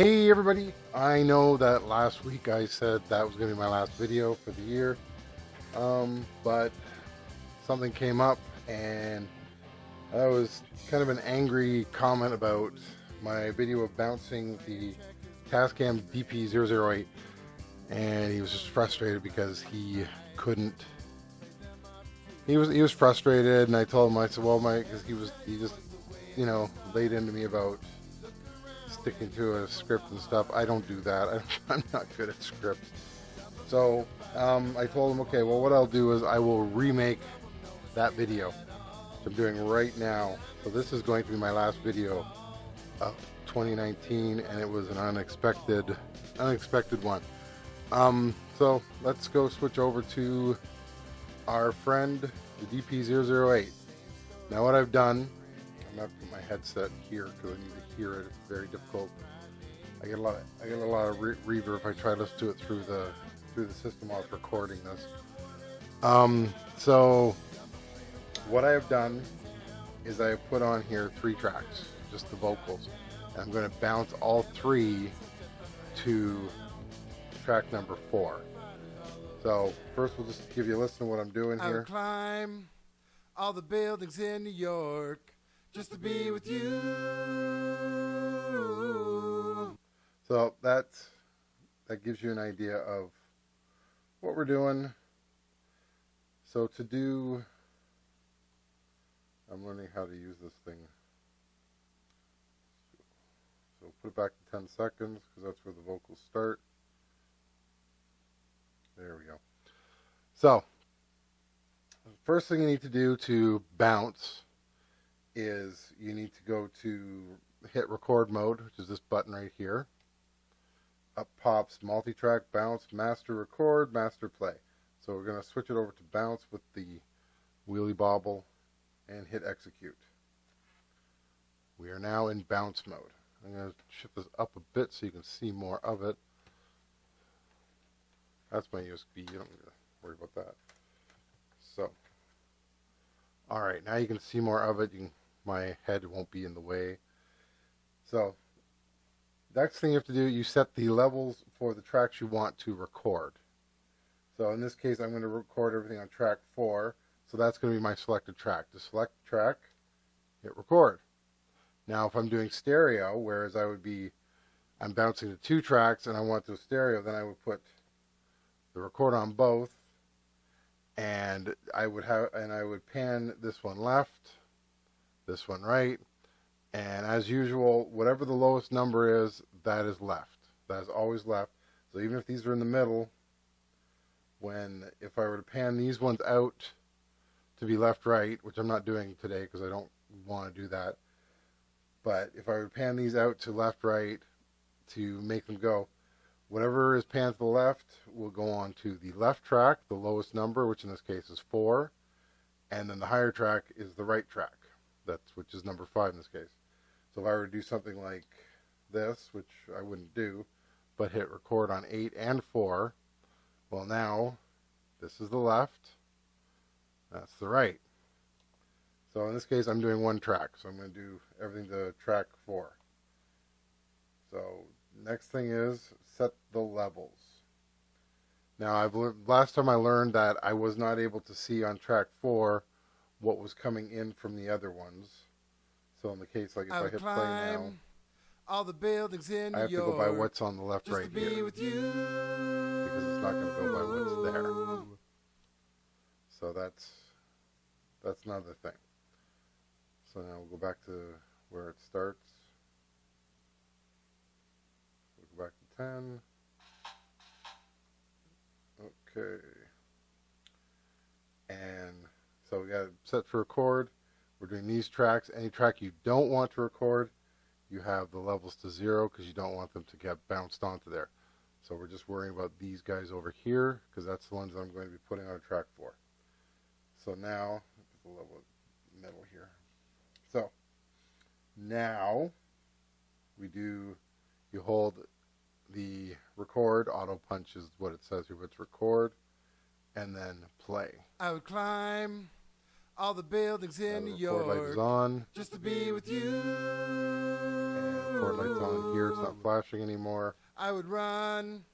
Hey everybody, I know that last week I said that was going to be my last video for the year, but something came up and that was kind of an angry comment about my video of bouncing the Tascam DP008, and he was just frustrated because he couldn't. He was frustrated, and I told him, I said, well, because he just laid into me about sticking to a script and stuff. I don't do that. I'm not good at scripts. So I told him, okay, well, what I'll do is I will remake that video, which I'm doing right now. So this is going to be my last video of 2019, and it was an unexpected one. So let's go switch over to our friend, the DP008. Now what I've done, I'm not put my headset here because I need to hear it. It's very difficult. I get a lot of reverb if I try to do it through the system while it's recording this. So what I have done is I have put on here 3 tracks, just the vocals, and I'm going to bounce all 3 to track number 4. So first we'll just give you a listen to what I'm doing here. I would climb all the buildings in New York just to be with you. So that gives you an idea of what we're doing. So to do, I'm learning how to use this thing. So put it back to 10 seconds because that's where the vocals start. There we go. So the first thing you need to do to bounce is you need to go to hit record mode, which is this button right here. Up pops multi-track, bounce, master record, master play. So we're going to switch it over to bounce with the wheelie bobble and hit execute. We are now in bounce mode. I'm going to shift this up a bit so you can see more of it. That's my USB. You don't need to worry about that. So, all right, now you can see more of it. My head won't be in the way. So, next thing you have to do, you set the levels for the tracks you want to record. So in this case, I'm going to record everything on track 4. So that's going to be my selected track. To select track, hit record. Now, if I'm doing stereo, whereas I'm bouncing to 2 tracks and I want to do stereo, then I would put the record on both, and I would pan this one left, this one right, and as usual, whatever the lowest number is, that is left. That is always left. So even if these are in the middle, if I were to pan these ones out to be left right, which I'm not doing today because I don't want to do that, but if I were to pan these out to left right to make them go, whatever is panned to the left will go on to the left track, the lowest number, which in this case is 4, and then the higher track is the right track, which is number 5 in this case. So if I were to do something like this, which I wouldn't do, but hit record on 8 and 4, well, now this is the left, that's the right. So in this case, I'm doing 1 track, so I'm going to do everything to track 4. So next thing is set the levels. Now, last time I learned that I was not able to see on track 4 what was coming in from the other ones. So in the case, like if I hit play now, all the buildings in I have to go by what's on the left right here, with you. because it's not going to go by what's there. So that's another thing. So now we'll go back to where it starts. We'll go back to 10. Okay. And so we got it set to record. We're doing these tracks. Any track you don't want to record, you have the levels to 0 because you don't want them to get bounced onto there. So we're just worrying about these guys over here because that's the ones I'm going to be putting on track 4. So now, the level middle here. So now you hold the record, auto punch is what it says here, but it's record, and then play. I would climb all the buildings in New York, light is on, just to be with you. and forward light's on here. It's not flashing anymore. I would run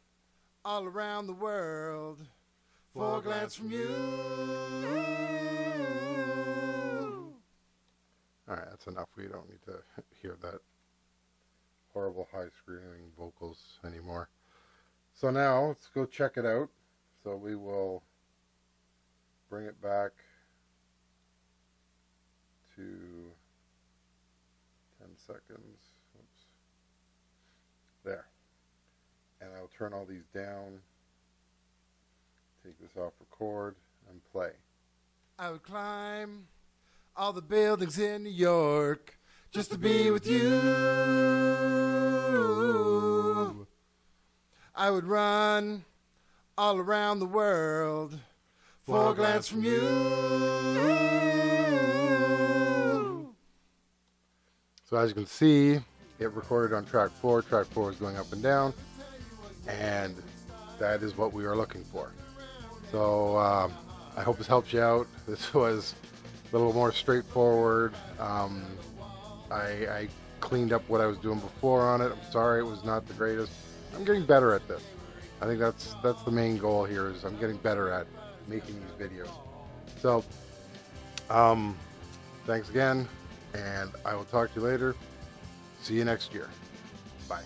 all around the world for a glance from you. Alright, that's enough. We don't need to hear that horrible high screaming vocals anymore. So now let's go check it out. So we will bring it back to 10 seconds. Oops. There. And I'll turn all these down. Take this off record and play. I would climb all the buildings in New York just to be with you. I would run all around the world for a glance from you. So as you can see, it recorded on track 4. Track 4 is going up and down, and that is what we are looking for. So I hope this helps you out. This was a little more straightforward. I cleaned up what I was doing before on it. I'm sorry it was not the greatest. I'm getting better at this. I think that's the main goal here, is I'm getting better at making these videos. So thanks again, and I will talk to you later. See you next year. Bye.